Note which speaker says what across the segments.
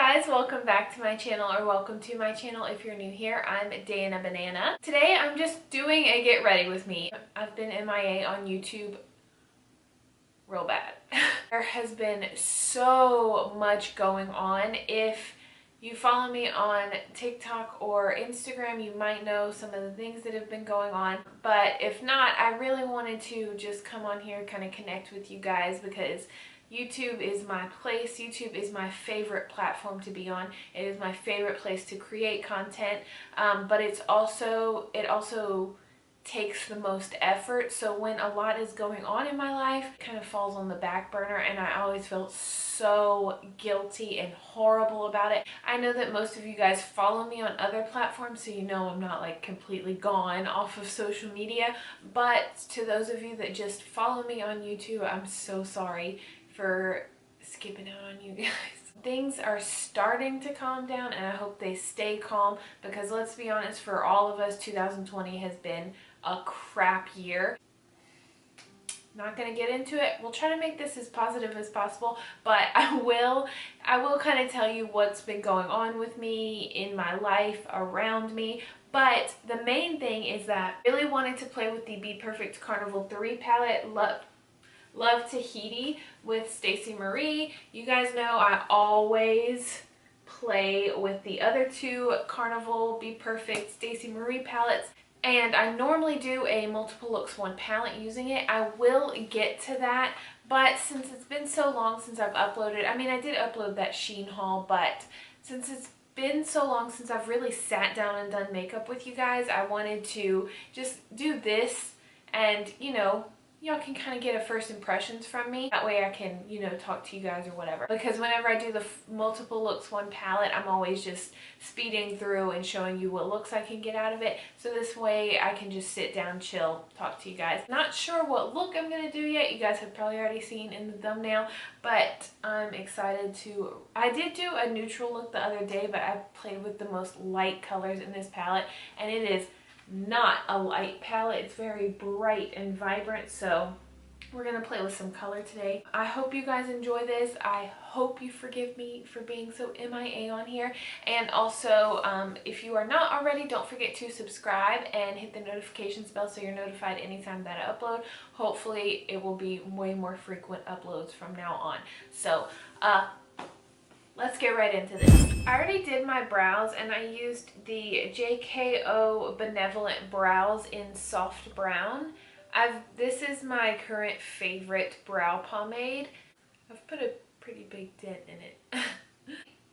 Speaker 1: guys, welcome back to my channel, or welcome to my channel if you're new here. I'm danahbanana. Today I'm just doing a get ready with me. I've been MIA on YouTube real bad. There has been so much going on. If you follow me on TikTok or Instagram, you might know some of the things that have been going on. But if not, I really wanted to just come on here, kind of connect with you guys, because YouTube is my place. YouTube is my favorite platform to be on. It is my favorite place to create content, but it also takes the most effort. So when a lot is going on in my life, it kind of falls on the back burner, and I always feel so guilty and horrible about it. I know that most of you guys follow me on other platforms, so you know I'm not like completely gone off of social media, but to those of you that just follow me on YouTube, I'm so sorry for skipping out on you guys. Things are starting to calm down, and I hope they stay calm, because let's be honest, for all of us, 2020 has been a crap year. Not gonna get into it. We'll try to make this as positive as possible, but I will kind of tell you what's been going on with me in my life, around me. But the main thing is that I really wanted to play with the BPerfect Carnival 3 palette, Love Tahiti with Stacey Marie. You guys know I always play with the other two Carnival BPerfect Stacey Marie palettes, and I normally do a multiple looks one palette using it. I will get to that, but since it's been so long since I've uploaded, I mean, I did upload that Shein haul, but since it's been so long since I've really sat down and done makeup with you guys, I wanted to just do this, and you know, y'all can kind of get a first impressions from me. That way I can, you know, talk to you guys or whatever. Because whenever I do the multiple looks one palette, I'm always just speeding through and showing you what looks I can get out of it. So this way I can just sit down, chill, talk to you guys. Not sure what look I'm going to do yet. You guys have probably already seen in the thumbnail, but I'm excited to... I did do a neutral look the other day, but I played with the most light colors in this palette, and it is not a light palette. It's very bright and vibrant, so we're gonna play with some color today. I hope you guys enjoy this. I hope you forgive me for being so MIA on here, and also if you are not already, don't forget to subscribe and hit the notifications bell so you're notified anytime that I upload. Hopefully it will be way more frequent uploads from now on. So let's get right into this. I already did my brows, and I used the JKO Benevolent brows in soft brown. This is my current favorite brow pomade. I've put a pretty big dent in it.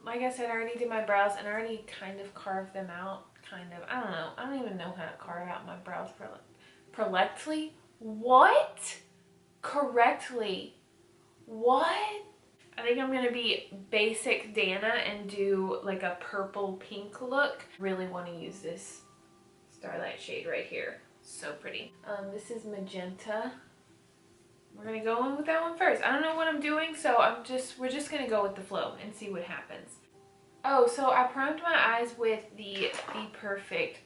Speaker 1: Like I said, I already did my brows, and I already kind of carved them out. I don't know. I don't even know how to carve out my brows correctly. What? Correctly? What? I think I'm going to be basic Dana and do like a purple pink look. Really want to use this Starlight shade right here. So pretty. This is magenta. We're going to go in with that one first. I don't know what I'm doing, so we're just going to go with the flow and see what happens. Oh, so I primed my eyes with the Perfect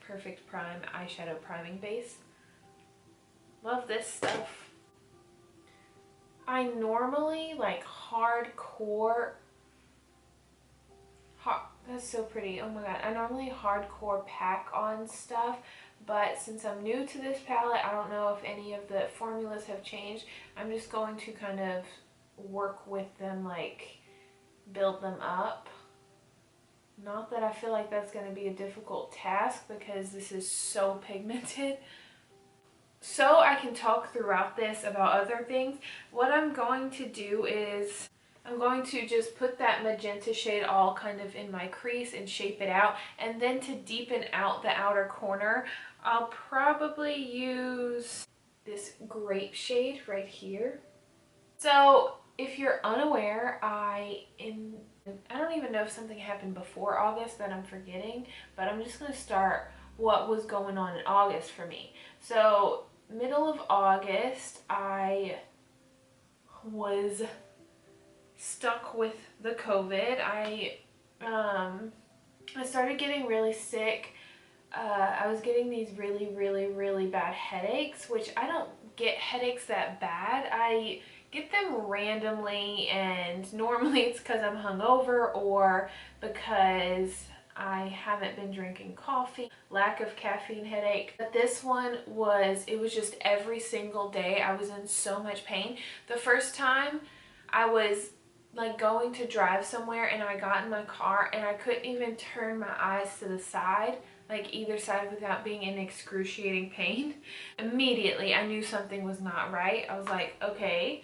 Speaker 1: Prime eyeshadow priming base. Love this stuff. I normally like hardcore, that's so pretty, oh my god. I normally hardcore pack on stuff, but since I'm new to this palette, I don't know if any of the formulas have changed. I'm just going to kind of work with them, like build them up. Not that I feel like that's going to be a difficult task, because this is so pigmented. So I can talk throughout this about other things. What I'm going to do is I'm going to just put that magenta shade all kind of in my crease and shape it out. And then to deepen out the outer corner, I'll probably use this grape shade right here. So if you're unaware, I don't even know if something happened before August that I'm forgetting, but I'm just going to start what was going on in August for me. So middle of August, I was stuck with the COVID. I started getting really sick. I was getting these really bad headaches, which I don't get headaches that bad. I get them randomly, and normally it's because I'm hungover or because I haven't been drinking coffee, lack of caffeine headache. But this one was, it was just every single day. I was in so much pain. The first time I was like going to drive somewhere and I got in my car and I couldn't even turn my eyes to the side, like either side, without being in excruciating pain. Immediately I knew something was not right. I was like, okay,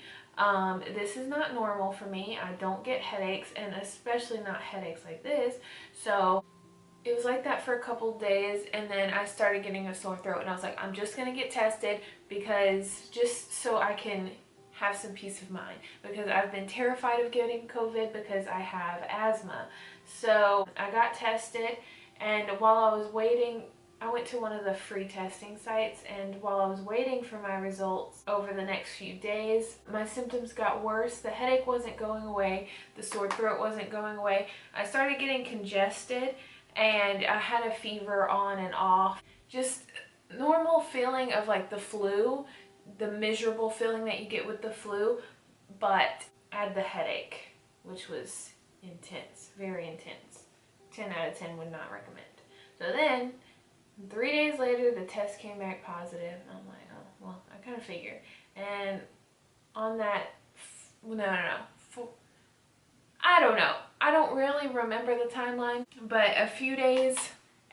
Speaker 1: this is not normal for me. I don't get headaches, and especially not headaches like this. So it was like that for a couple days, and then I started getting a sore throat, and I was like, I'm just gonna get tested, because just so I can have some peace of mind, because I've been terrified of getting COVID because I have asthma. So I got tested, and while I was waiting, I went to one of the free testing sites, and while I was waiting for my results over the next few days, my symptoms got worse. The headache wasn't going away, the sore throat wasn't going away. I started getting congested, and I had a fever on and off. Just normal feeling of like the flu, the miserable feeling that you get with the flu, but I had the headache, which was intense, very intense. 10 out of 10 would not recommend. So then 3 days later, the test came back positive. I'm like, oh, well, I kind of figured. And on that, I don't know. I don't really remember the timeline, but a few days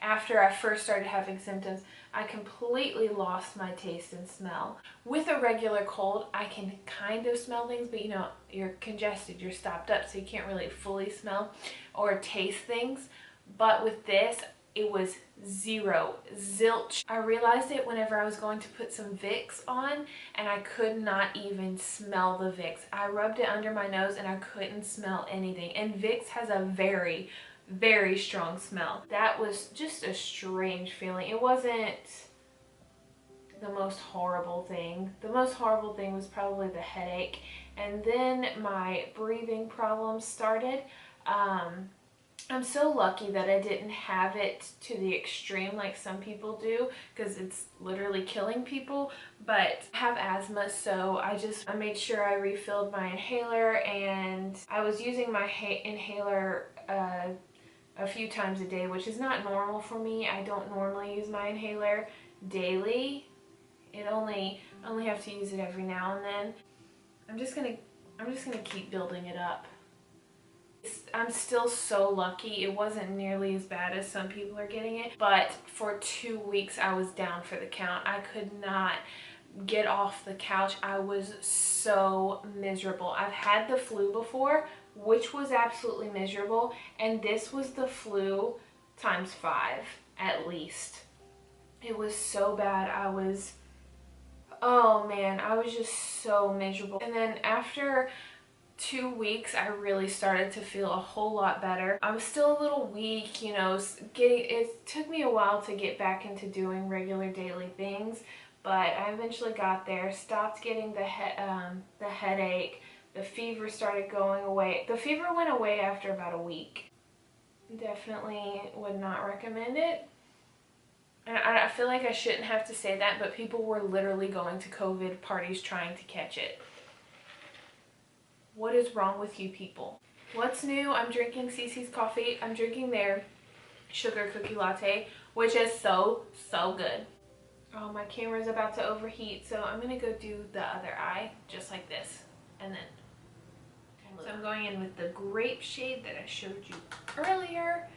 Speaker 1: after I first started having symptoms, I completely lost my taste and smell. With a regular cold, I can kind of smell things, but you know, you're congested, you're stopped up, so you can't really fully smell or taste things. But with this, it was zero, zilch. I realized it whenever I was going to put some Vicks on, and I could not even smell the Vicks. I rubbed it under my nose and I couldn't smell anything. And Vicks has a very, very strong smell. That was just a strange feeling. It wasn't the most horrible thing. The most horrible thing was probably the headache. And then my breathing problems started. I'm so lucky that I didn't have it to the extreme like some people do, because it's literally killing people. But I have asthma, so I made sure I refilled my inhaler, and I was using my inhaler a few times a day, which is not normal for me. I don't normally use my inhaler daily. I only have to use it every now and then. I'm just gonna keep building it up. I'm still so lucky. It wasn't nearly as bad as some people are getting it, but for 2 weeks I was down for the count. I could not get off the couch. I was so miserable. I've had the flu before, which was absolutely miserable, and this was the flu times 5 at least. It was so bad. Oh man, I was just so miserable. And then after 2 weeks, I really started to feel a whole lot better. I was still a little weak, you know, it took me a while to get back into doing regular daily things, but I eventually got there, stopped getting the headache, the fever started going away. The fever went away after about a week. Definitely would not recommend it. And I feel like I shouldn't have to say that, but people were literally going to COVID parties trying to catch it. What is wrong with you people? What's new? I'm drinking Cece's coffee. I'm drinking their sugar cookie latte, which is so, so good. Oh, my camera's about to overheat, so I'm gonna go do the other eye, just like this. And then, so I'm going in with the grape shade that I showed you earlier.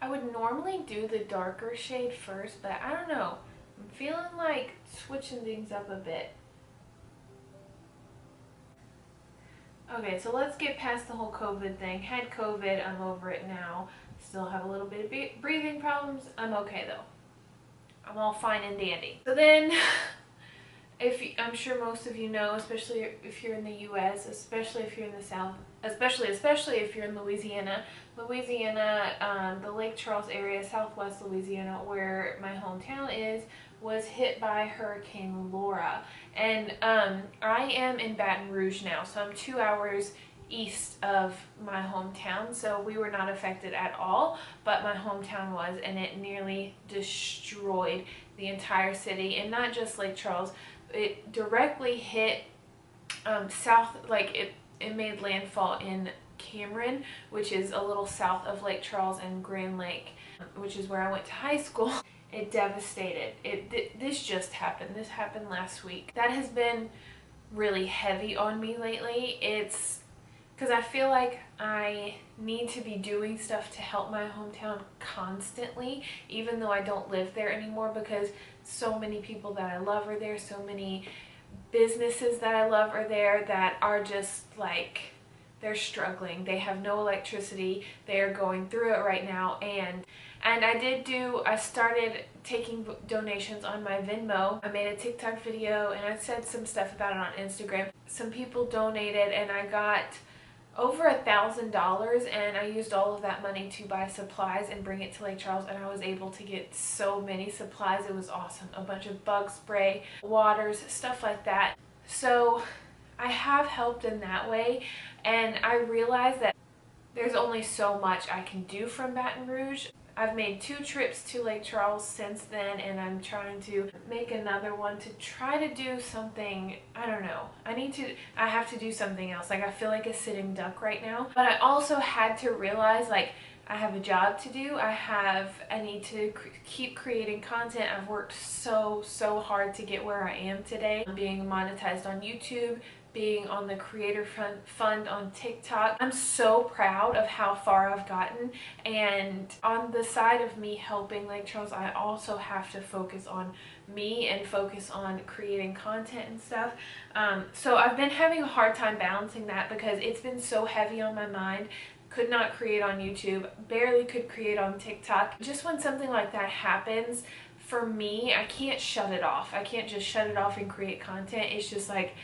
Speaker 1: I would normally do the darker shade first, but I don't know. I'm feeling like switching things up a bit. Okay, so let's get past the whole COVID thing. Had COVID, I'm over it now. Still have a little bit of breathing problems. I'm okay though. I'm all fine and dandy. So then, I'm sure most of you know, especially if you're in the US, especially if you're in the South, especially if you're in Louisiana, the Lake Charles area, southwest Louisiana, where my hometown is, was hit by Hurricane Laura. And I am in Baton Rouge now, so I'm 2 hours east of my hometown, so we were not affected at all, but my hometown was, and it nearly destroyed the entire city. And not just Lake Charles, it directly hit south, like it made landfall in Cameron, which is a little south of Lake Charles, and Grand Lake, which is where I went to high school. It devastated. This just happened. This happened last week. That has been really heavy on me lately. It's because I feel like I need to be doing stuff to help my hometown constantly, even though I don't live there anymore, because so many people that I love are there, so many businesses that I love are there that are just like, they're struggling. They have no electricity. They are going through it right now. And I started taking donations on my Venmo. I made a TikTok video and I said some stuff about it on Instagram. Some people donated and I got over $1,000, and I used all of that money to buy supplies and bring it to Lake Charles, and I was able to get so many supplies. It was awesome. A bunch of bug spray, waters, stuff like that. So I have helped in that way, and I realized that there's only so much I can do from Baton Rouge. I've made 2 trips to Lake Charles since then, and I'm trying to make another one to try to do something. I don't know. I have to do something else. Like, I feel like a sitting duck right now. But I also had to realize, like, I have a job to do. I need to keep creating content. I've worked so hard to get where I am today. I'm being monetized on YouTube, being on the creator fund on TikTok. I'm so proud of how far I've gotten, and on the side of me helping Lake Charles, I also have to focus on me and focus on creating content and stuff. So I've been having a hard time balancing that because it's been so heavy on my mind. Could not create on YouTube, barely could create on TikTok. Just when something like that happens, for me, I can't shut it off. I can't just shut it off and create content. It's just like,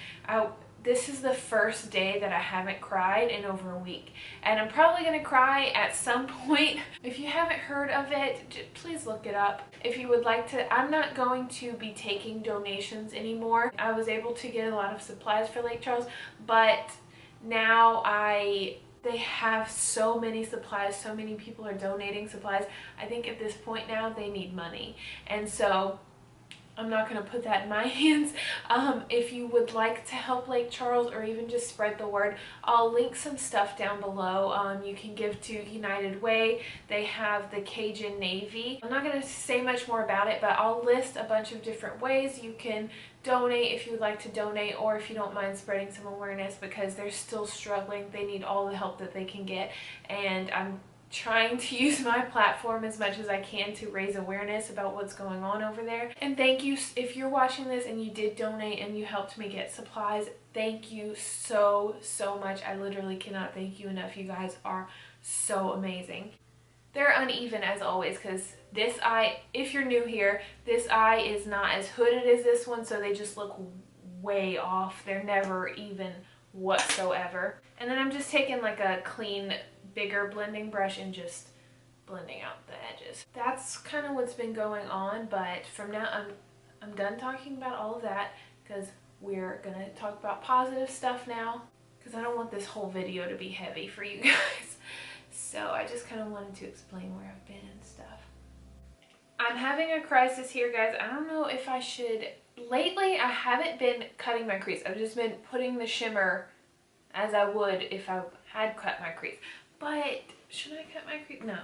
Speaker 1: this is the first day that I haven't cried in over a week, and I'm probably gonna cry at some point. If you haven't heard of it, please look it up. If you would like to, I'm not going to be taking donations anymore. I was able to get a lot of supplies for Lake Charles, but now they have so many supplies, so many people are donating supplies. I think at this point now they need money, and so I'm not going to put that in my hands. If you would like to help Lake Charles or even just spread the word, I'll link some stuff down below. You can give to United Way. They have the Cajun Navy. I'm not going to say much more about it, but I'll list a bunch of different ways you can donate if you would like to donate, or if you don't mind spreading some awareness, because they're still struggling. They need all the help that they can get, and I'm trying to use my platform as much as I can to raise awareness about what's going on over there. And thank you if you're watching this and you did donate and you helped me get supplies. Thank you so much. I literally cannot thank you enough. You guys are so amazing. They're uneven as always, because this eye, if you're new here, this eye is not as hooded as this one, so they just look way off. They're never even whatsoever. And then I'm just taking like a clean, bigger blending brush and just blending out the edges. That's kind of what's been going on, but from now I'm done talking about all of that, because we're gonna talk about positive stuff now, because I don't want this whole video to be heavy for you guys. So I just kind of wanted to explain where I've been and stuff. I'm having a crisis here, guys. I don't know if I should. Lately I haven't been cutting my crease. I've just been putting the shimmer as I would if I had cut my crease. But should I cut my crease? No,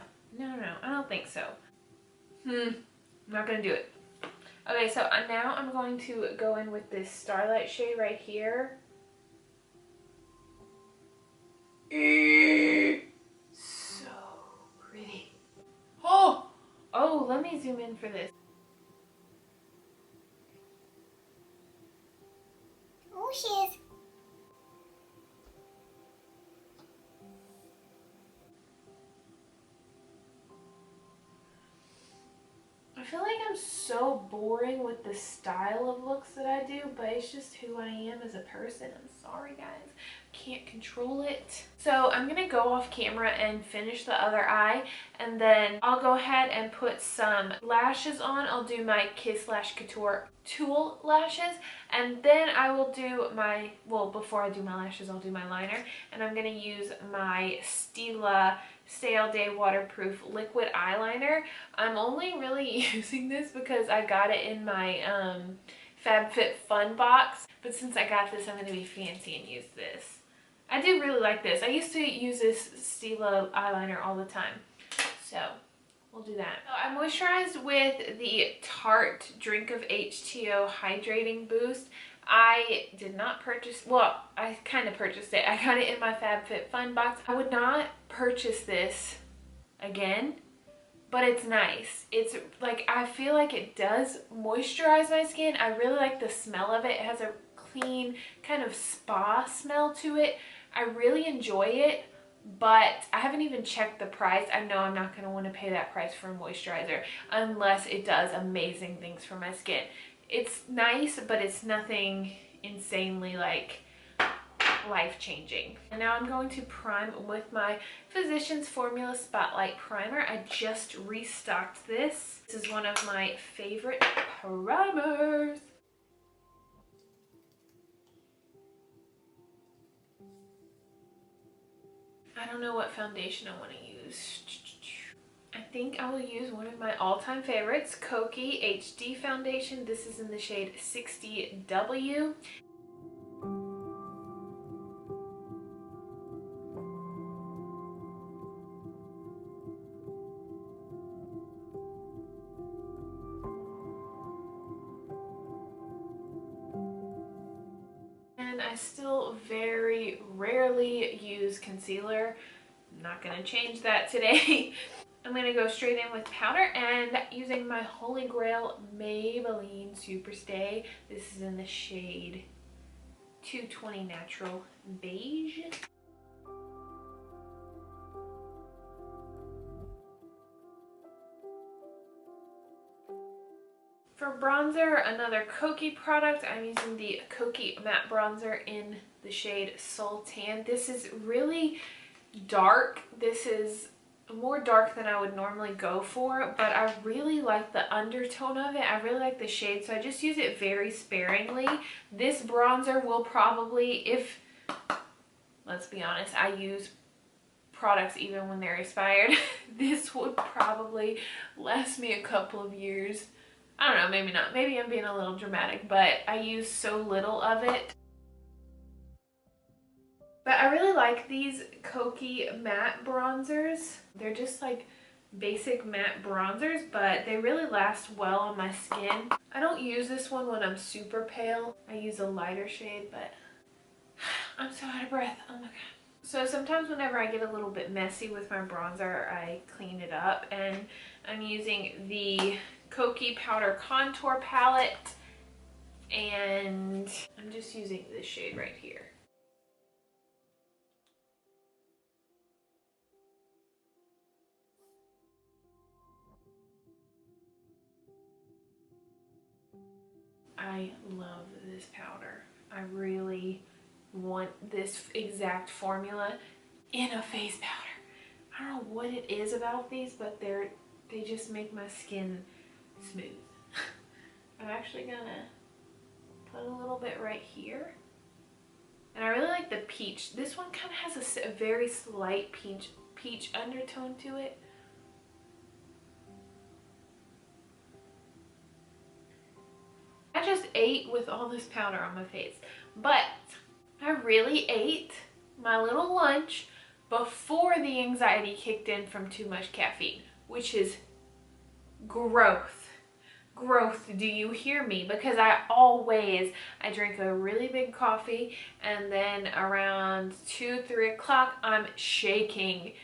Speaker 1: I don't think so. I'm not gonna do it. Okay, so now I'm going to go in with this Starlight shade right here. So pretty. Oh, let me zoom in for this.
Speaker 2: Oh, she is.
Speaker 1: I feel like I'm so boring with the style of looks that I do, but it's just who I am as a person. I'm sorry, guys. Can't control it. So I'm gonna go off camera and finish the other eye, and then I'll go ahead and put some lashes on. I'll do my Kiss Lash Couture Tulle lashes, and then I will do my, well, before I do my lashes, I'll do my liner, and I'm going to use my Stila Stay All Day Waterproof Liquid Eyeliner. I'm only really using this because I got it in my FabFitFun box, but since I got this, I'm going to be fancy and use this. I do really like this. I used to use this Stila eyeliner all the time, so we'll do that. So I moisturized with the Tarte Drink of H2O Hydrating Boost. I did not purchase, well, I kind of purchased it. I got it in my FabFitFun box. I would not purchase this again, but it's nice. It's like, I feel like it does moisturize my skin. I really like the smell of it. It has a clean kind of spa smell to it. I really enjoy it. But I haven't even checked the price. I know I'm not going to want to pay that price for a moisturizer unless it does amazing things for my skin. It's nice, but it's nothing insanely like life-changing. And now I'm going to prime with my Physicians Formula Spotlight Primer. I just restocked this. This is one of my favorite primers. I don't know what foundation I want to use. I think I will use one of my all-time favorites, Koki HD foundation. This is in the shade 60W. And I still very rarely use concealer. I'm not going to change that today. I'm going to go straight in with powder and using my Holy Grail Maybelline Superstay. This is in the shade 220 Natural Beige. For bronzer, another Koki product. I'm using the Koki Matte Bronzer in the shade Sultan. This is really dark. This is more dark than I would normally go for, but I really like the undertone of it. I really like the shade, so I just use it very sparingly. This bronzer will probably, if, let's be honest, I use products even when they're expired, this would probably last me a couple of years. I don't know, maybe not. Maybe I'm being a little dramatic, but I use so little of it. But I really like these Koki matte bronzers. They're just like basic matte bronzers, but they really last well on my skin. I don't use this one when I'm super pale. I use a lighter shade, but I'm so out of breath. Oh my god. So sometimes whenever I get a little bit messy with my bronzer, I clean it up, and I'm using the Koki Powder Contour Palette, and I'm just using this shade right here. I love this powder. I really want this exact formula in a face powder. I don't know what it is about these, but they just make my skin smooth. I'm actually gonna put a little bit right here. And I really like the peach. This one kind of has a very slight peach undertone to it. I just ate with all this powder on my face, but I really ate my little lunch before the anxiety kicked in from too much caffeine, which is growth. Growth, do you hear me? Because I drink a really big coffee, and then around 2-3 o'clock I'm shaking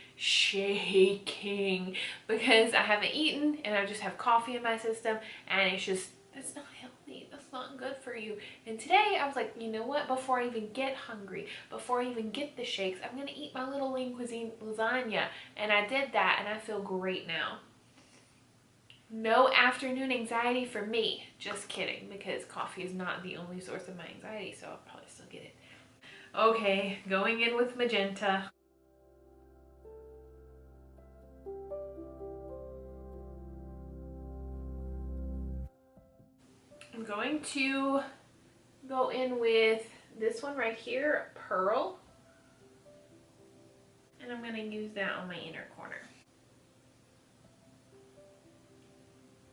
Speaker 1: because I haven't eaten and I just have coffee in my system, and that's not healthy. That's not good for you. And today I was like, you know what? Before I even get hungry, before I even get the shakes, I'm gonna eat my little lean cuisine lasagna. And I did that, and I feel great now. No afternoon anxiety for me. Just kidding, because coffee is not the only source of my anxiety, so I'll probably still get it. Okay, going in with magenta. I'm going to go in with this one right here, Pearl. And I'm going to use that on my inner corner.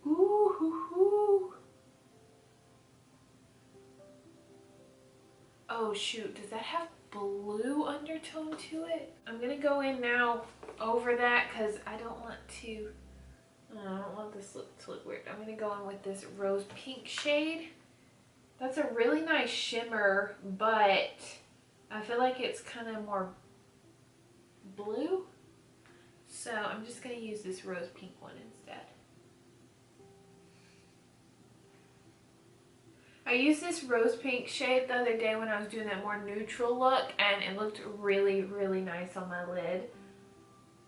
Speaker 1: Ooh, hoo, hoo. Oh shoot, does that have blue undertone to it? I'm going to go in now over that because I don't want this look to look weird. I'm going to go in with this rose pink shade. That's a really nice shimmer, but I feel like it's kind of more blue. So I'm just going to use this rose pink one instead. I used this rose pink shade the other day when I was doing that more neutral look, and it looked really, really nice on my lid.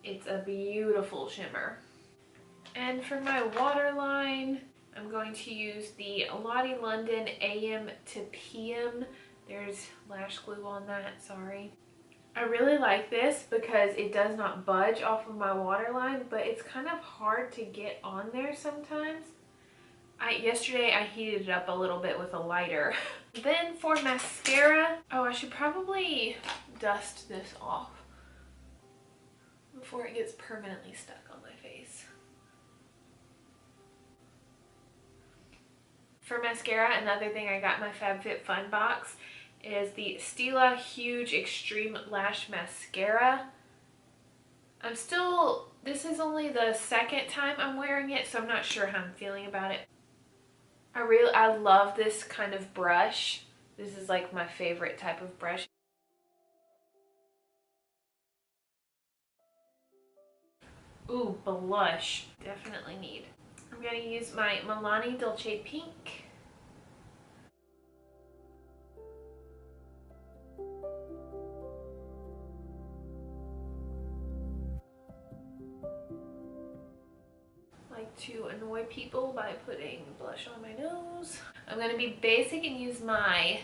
Speaker 1: It's a beautiful shimmer. And for my waterline, I'm going to use the Lottie London AM to PM. There's lash glue on that, sorry. I really like this because it does not budge off of my waterline, but it's kind of hard to get on there sometimes. Yesterday I heated it up a little bit with a lighter. Then for mascara, oh, I should probably dust this off before it gets permanently stuck on my face. For mascara, another thing I got in my FabFitFun box is the Stila Huge Extreme Lash Mascara. This is only the second time I'm wearing it, so I'm not sure how I'm feeling about it. I love this kind of brush. This is like my favorite type of brush. Ooh, blush. Definitely need. I'm going to use my Milani Dolce Pink. Like to annoy people by putting blush on my nose. I'm going to be basic and use my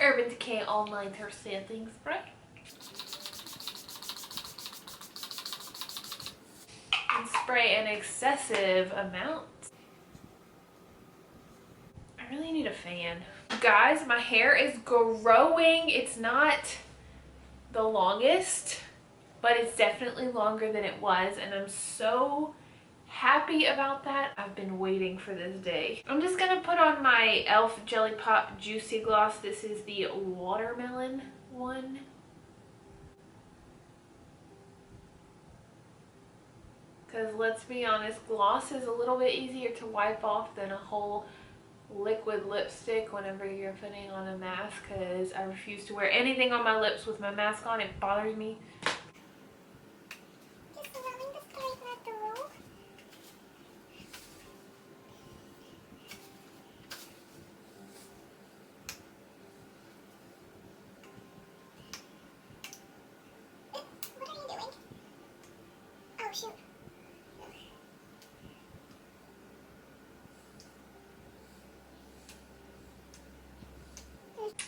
Speaker 1: Urban Decay All Nighter Setting Spray. And spray an excessive amount. I really need a fan. Guys, my hair is growing. It's not the longest, but it's definitely longer than it was, and I'm so happy about that. I've been waiting for this day. I'm just gonna put on my E.L.F. Jelly Pop Juicy Gloss. This is the watermelon one. Because let's be honest, gloss is a little bit easier to wipe off than a whole liquid lipstick whenever you're putting on a mask, because I refuse to wear anything on my lips with my mask on. It bothers me.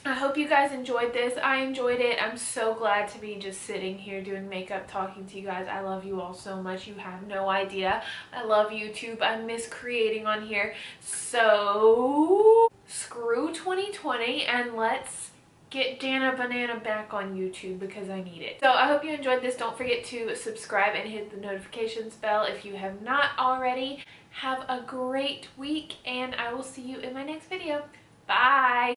Speaker 1: I hope you guys enjoyed this. I enjoyed it. I'm so glad to be just sitting here doing makeup, talking to you guys. I love you all so much. You have no idea. I love YouTube. I miss creating on here. So screw 2020 and let's get danahbanana back on YouTube because I need it. So I hope you enjoyed this. Don't forget to subscribe and hit the notifications bell if you have not already. Have a great week, and I will see you in my next video. Bye!